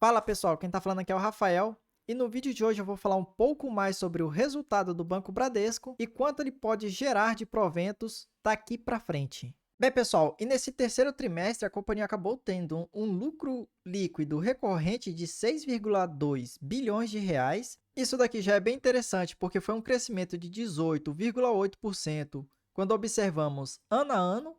Fala pessoal, quem tá falando aqui é o Rafael e no vídeo de hoje eu vou falar um pouco mais sobre o resultado do Banco Bradesco e quanto ele pode gerar de proventos daqui para frente. Bem pessoal, e nesse terceiro trimestre a companhia acabou tendo um lucro líquido recorrente de 6,2 bilhões de reais. Isso daqui já é bem interessante porque foi um crescimento de 18,8% quando observamos ano a ano,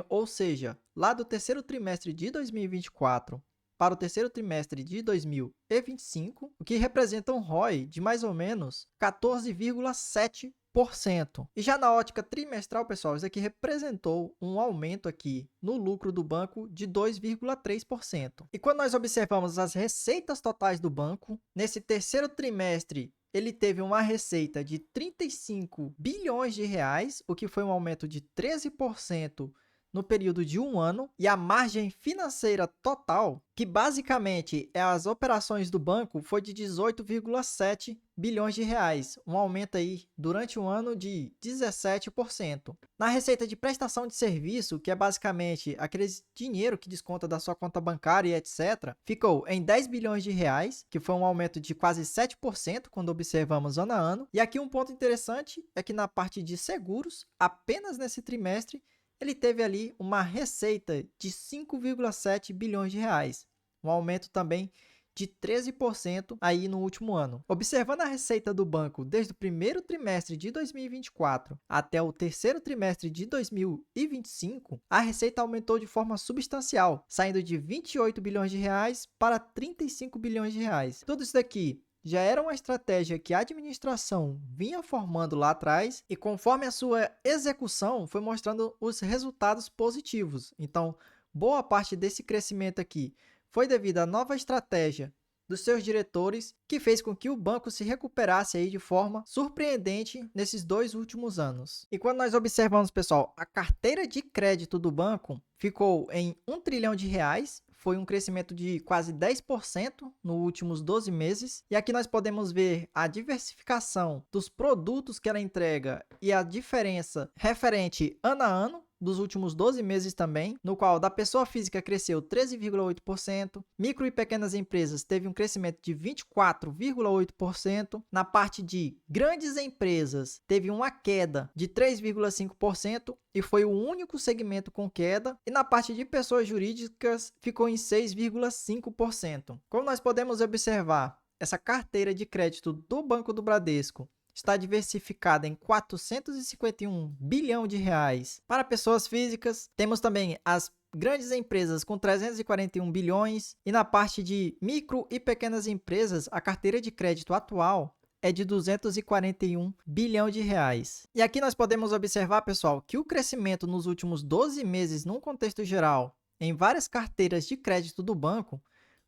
ou seja, lá do terceiro trimestre de 2024 para o terceiro trimestre de 2025, o que representa um ROI de mais ou menos 14,7%. E já na ótica trimestral, pessoal, isso aqui representou um aumento aqui no lucro do banco de 2,3%. E quando nós observamos as receitas totais do banco, nesse terceiro trimestre, ele teve uma receita de 35 bilhões de reais, o que foi um aumento de 13% no período de um ano, e a margem financeira total, que basicamente é as operações do banco, foi de 18,7 bilhões de reais, um aumento aí durante um ano de 17%. Na receita de prestação de serviço, que é basicamente aquele dinheiro que desconta da sua conta bancária e etc., ficou em 10 bilhões de reais, que foi um aumento de quase 7% quando observamos ano a ano. E aqui um ponto interessante é que na parte de seguros, apenas nesse trimestre, ele teve ali uma receita de 5,7 bilhões de reais, um aumento também de 13% aí no último ano. Observando a receita do banco desde o primeiro trimestre de 2024 até o terceiro trimestre de 2025, a receita aumentou de forma substancial, saindo de 28 bilhões de reais para 35 bilhões de reais. Tudo isso daqui já era uma estratégia que a administração vinha formando lá atrás e conforme a sua execução foi mostrando os resultados positivos. Então, boa parte desse crescimento aqui foi devido à nova estratégia dos seus diretores, que fez com que o banco se recuperasse aí de forma surpreendente nesses 2 últimos anos. E quando nós observamos, pessoal, a carteira de crédito do banco ficou em 1 trilhão de reais, foi um crescimento de quase 10% nos últimos 12 meses. E aqui nós podemos ver a diversificação dos produtos que ela entrega e a diferença referente ano a ano dos últimos 12 meses também, no qual da pessoa física cresceu 13,8%, micro e pequenas empresas teve um crescimento de 24,8%, na parte de grandes empresas teve uma queda de 3,5% e foi o único segmento com queda, e na parte de pessoas jurídicas ficou em 6,5%. Como nós podemos observar, essa carteira de crédito do Banco do Bradesco está diversificada em 451 bilhões de reais para pessoas físicas. Temos também as grandes empresas com 341 bilhões e na parte de micro e pequenas empresas, a carteira de crédito atual é de 241 bilhões de reais. E aqui nós podemos observar, pessoal, que o crescimento nos últimos 12 meses, num contexto geral, em várias carteiras de crédito do banco,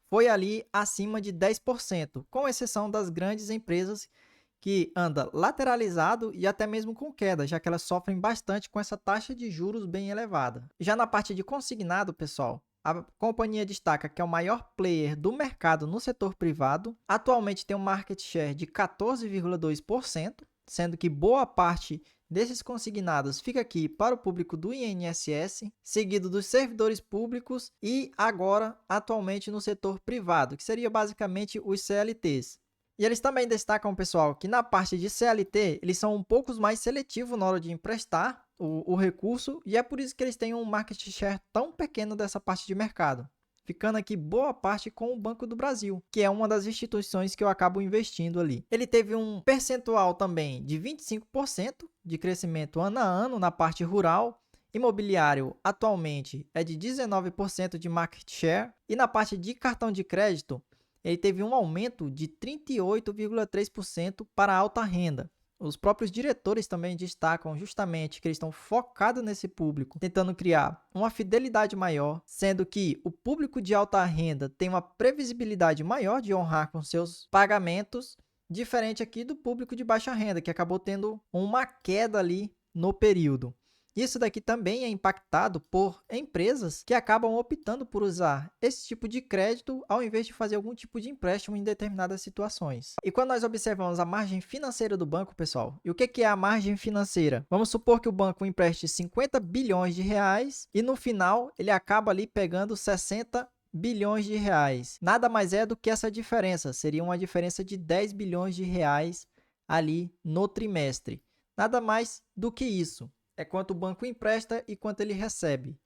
foi ali acima de 10%, com exceção das grandes empresas que anda lateralizado e até mesmo com queda, já que elas sofrem bastante com essa taxa de juros bem elevada. Já na parte de consignado, pessoal, a companhia destaca que é o maior player do mercado no setor privado, atualmente tem um market share de 14,2%, sendo que boa parte desses consignados fica aqui para o público do INSS, seguido dos servidores públicos e agora atualmente no setor privado, que seria basicamente os CLTs. E eles também destacam, pessoal, que na parte de CLT, eles são um pouco mais seletivos na hora de emprestar o recurso, e é por isso que eles têm um market share tão pequeno dessa parte de mercado, ficando aqui boa parte com o Banco do Brasil, que é uma das instituições que eu acabo investindo ali. Ele teve um percentual também de 25% de crescimento ano a ano na parte rural. Imobiliário atualmente é de 19% de market share, e na parte de cartão de crédito, ele teve um aumento de 38,3% para a alta renda. Os próprios diretores também destacam justamente que eles estão focados nesse público, tentando criar uma fidelidade maior, sendo que o público de alta renda tem uma previsibilidade maior de honrar com seus pagamentos, diferente aqui do público de baixa renda, que acabou tendo uma queda ali no período. Isso daqui também é impactado por empresas que acabam optando por usar esse tipo de crédito ao invés de fazer algum tipo de empréstimo em determinadas situações. E quando nós observamos a margem financeira do banco, pessoal, e o que é a margem financeira? Vamos supor que o banco empreste 50 bilhões de reais e no final ele acaba ali pegando 60 bilhões de reais. Nada mais é do que essa diferença, seria uma diferença de 10 bilhões de reais ali no trimestre. Nada mais do que isso, é quanto o banco empresta e quanto ele recebe.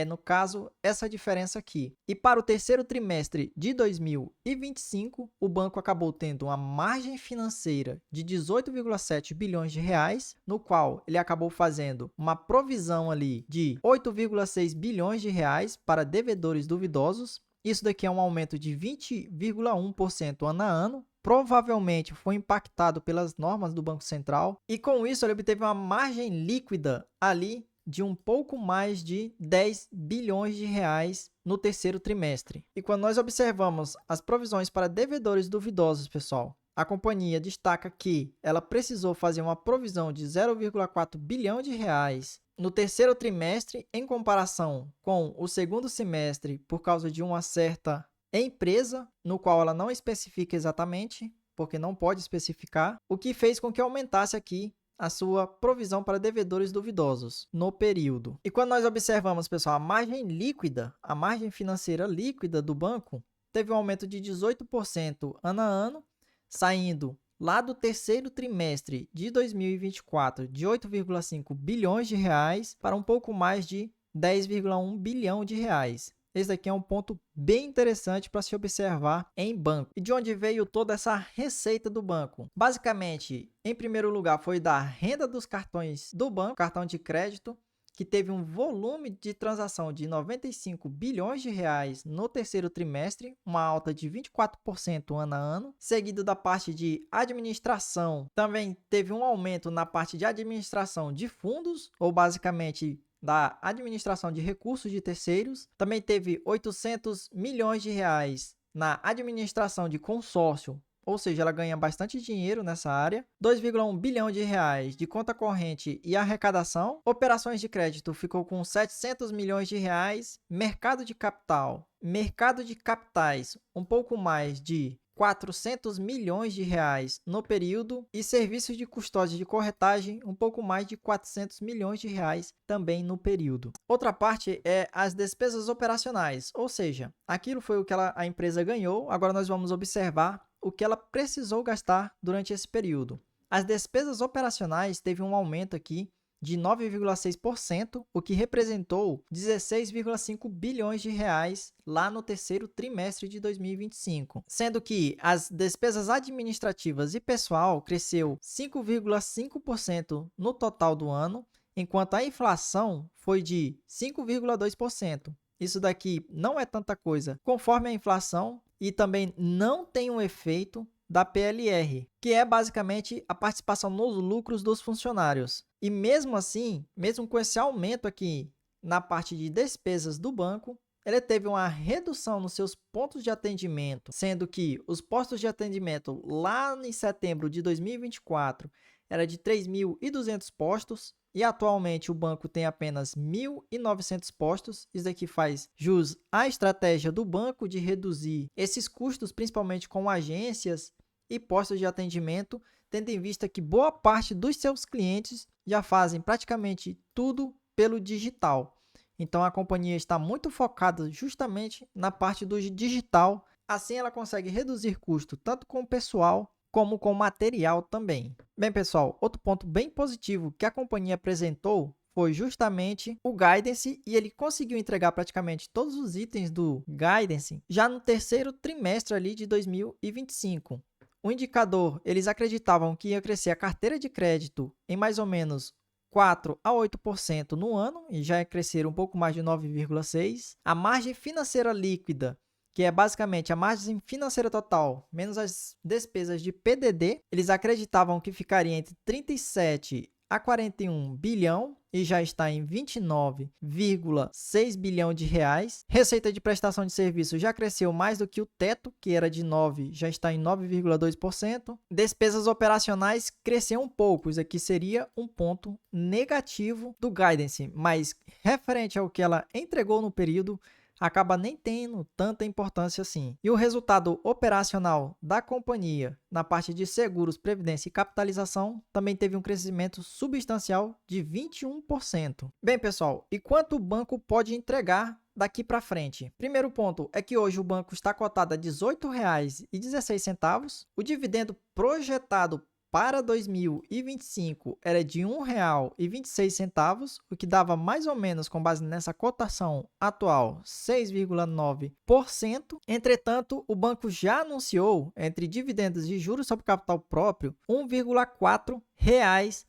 No caso, essa diferença aqui. E para o terceiro trimestre de 2025, o banco acabou tendo uma margem financeira de 18,7 bilhões de reais, no qual ele acabou fazendo uma provisão ali de 8,6 bilhões de reais para devedores duvidosos. Isso daqui é um aumento de 20,1% ano a ano. Provavelmente foi impactado pelas normas do Banco Central. E com isso, ele obteve uma margem líquida ali de um pouco mais de 10 bilhões de reais no terceiro trimestre. E quando nós observamos as provisões para devedores duvidosos, pessoal, a companhia destaca que ela precisou fazer uma provisão de 0,4 bilhão de reais no terceiro trimestre em comparação com o segundo semestre por causa de uma certa empresa, no qual ela não especifica exatamente, porque não pode especificar, o que fez com que aumentasse aqui a sua provisão para devedores duvidosos no período. E quando nós observamos, pessoal, a margem líquida, a margem financeira líquida do banco, teve um aumento de 18% ano a ano, saindo lá do terceiro trimestre de 2024 de 8,5 bilhões de reais para um pouco mais de 10,1 bilhão de reais. Esse daqui é um ponto bem interessante para se observar em banco. E de onde veio toda essa receita do banco? Basicamente, em primeiro lugar, foi da renda dos cartões do banco, cartão de crédito, que teve um volume de transação de 95 bilhões de reais no terceiro trimestre, uma alta de 24% ano a ano, seguido da parte de administração. Também teve um aumento na parte de administração de fundos, ou basicamente da administração de recursos de terceiros. Também teve 800 milhões de reais na administração de consórcio, ou seja, ela ganha bastante dinheiro nessa área. 2,1 bilhão de reais de conta corrente e arrecadação. Operações de crédito ficou com 700 milhões de reais. Mercado de capitais, um pouco mais de 400 milhões de reais no período, e serviços de custódia de corretagem, um pouco mais de 400 milhões de reais também no período. Outra parte é as despesas operacionais, ou seja, aquilo foi o que a empresa ganhou, agora nós vamos observar o que ela precisou gastar durante esse período. As despesas operacionais teve um aumento aqui de 9,6%, o que representou 16,5 bilhões de reais lá no terceiro trimestre de 2025, sendo que as despesas administrativas e pessoal cresceu 5,5% no total do ano, enquanto a inflação foi de 5,2%. Isso daqui não é tanta coisa conforme a inflação e também não tem um efeito da PLR, que é basicamente a participação nos lucros dos funcionários. E mesmo assim, mesmo com esse aumento aqui na parte de despesas do banco, ele teve uma redução nos seus pontos de atendimento, sendo que os postos de atendimento lá em setembro de 2024 era de 3.200 postos, e atualmente o banco tem apenas 1.900 postos. Isso aqui faz jus à estratégia do banco de reduzir esses custos, principalmente com agências e postos de atendimento, tendo em vista que boa parte dos seus clientes já fazem praticamente tudo pelo digital. Então a companhia está muito focada justamente na parte do digital. Assim ela consegue reduzir custo tanto com o pessoal como com material também. Bem, pessoal, outro ponto bem positivo que a companhia apresentou foi justamente o Guidance, e ele conseguiu entregar praticamente todos os itens do Guidance já no terceiro trimestre ali de 2025. O indicador, eles acreditavam que ia crescer a carteira de crédito em mais ou menos 4 a 8% no ano, e já cresceram um pouco mais de 9,6%. A margem financeira líquida, que é basicamente a margem financeira total, menos as despesas de PDD, eles acreditavam que ficaria entre 37 a 41 bilhão e já está em 29,6 bilhão de reais. Receita de prestação de serviço já cresceu mais do que o teto, que era de 9, já está em 9,2%. Despesas operacionais cresceu um pouco, isso aqui seria um ponto negativo do Guidance, mas referente ao que ela entregou no período, acaba nem tendo tanta importância assim. E o resultado operacional da companhia na parte de seguros, previdência e capitalização também teve um crescimento substancial de 21%. Bem, pessoal, e quanto o banco pode entregar daqui para frente? Primeiro ponto é que hoje o banco está cotado a R$ 18,16. O dividendo projetado para 2025 era de R$ 1,26, o que dava mais ou menos, com base nessa cotação atual, 6,9%. Entretanto, o banco já anunciou, entre dividendos e juros sobre capital próprio, R$ 1,4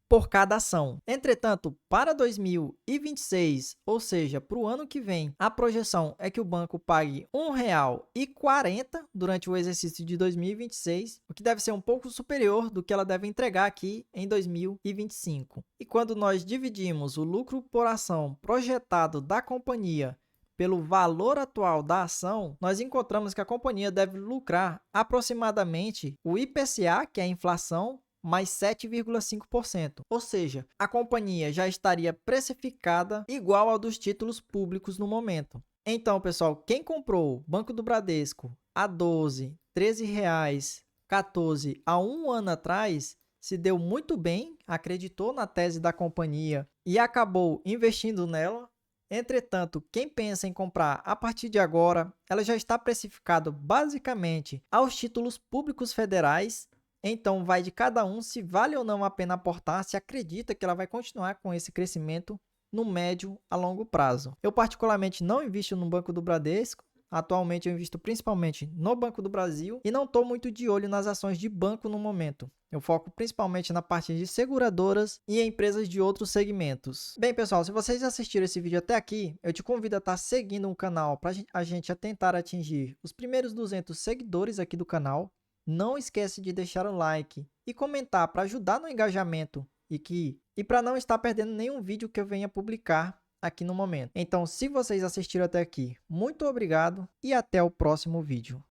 por cada ação. Entretanto, para 2026, ou seja, para o ano que vem, a projeção é que o banco pague R$ 1,40 durante o exercício de 2026, o que deve ser um pouco superior do que ela deve entregar aqui em 2025. E quando nós dividimos o lucro por ação projetado da companhia pelo valor atual da ação, nós encontramos que a companhia deve lucrar aproximadamente o IPCA, que é a inflação, mais 7,5%. Ou seja, a companhia já estaria precificada igual ao dos títulos públicos no momento. Então, pessoal, quem comprou Banco do Bradesco a 12, 13 reais, 14 há um ano atrás, se deu muito bem, acreditou na tese da companhia e acabou investindo nela. Entretanto, quem pensa em comprar a partir de agora, ela já está precificada basicamente aos títulos públicos federais. Então, vai de cada um se vale ou não a pena aportar, se acredita que ela vai continuar com esse crescimento no médio a longo prazo. Eu, particularmente, não invisto no Banco do Bradesco. Atualmente, eu invisto principalmente no Banco do Brasil e não estou muito de olho nas ações de banco no momento. Eu foco principalmente na parte de seguradoras e empresas de outros segmentos. Bem, pessoal, se vocês assistiram esse vídeo até aqui, eu te convido a estar seguindo o canal para a gente tentar atingir os primeiros 200 seguidores aqui do canal. Não esquece de deixar o like e comentar para ajudar no engajamento e para não estar perdendo nenhum vídeo que eu venha publicar aqui no momento. Então, se vocês assistiram até aqui, muito obrigado e até o próximo vídeo.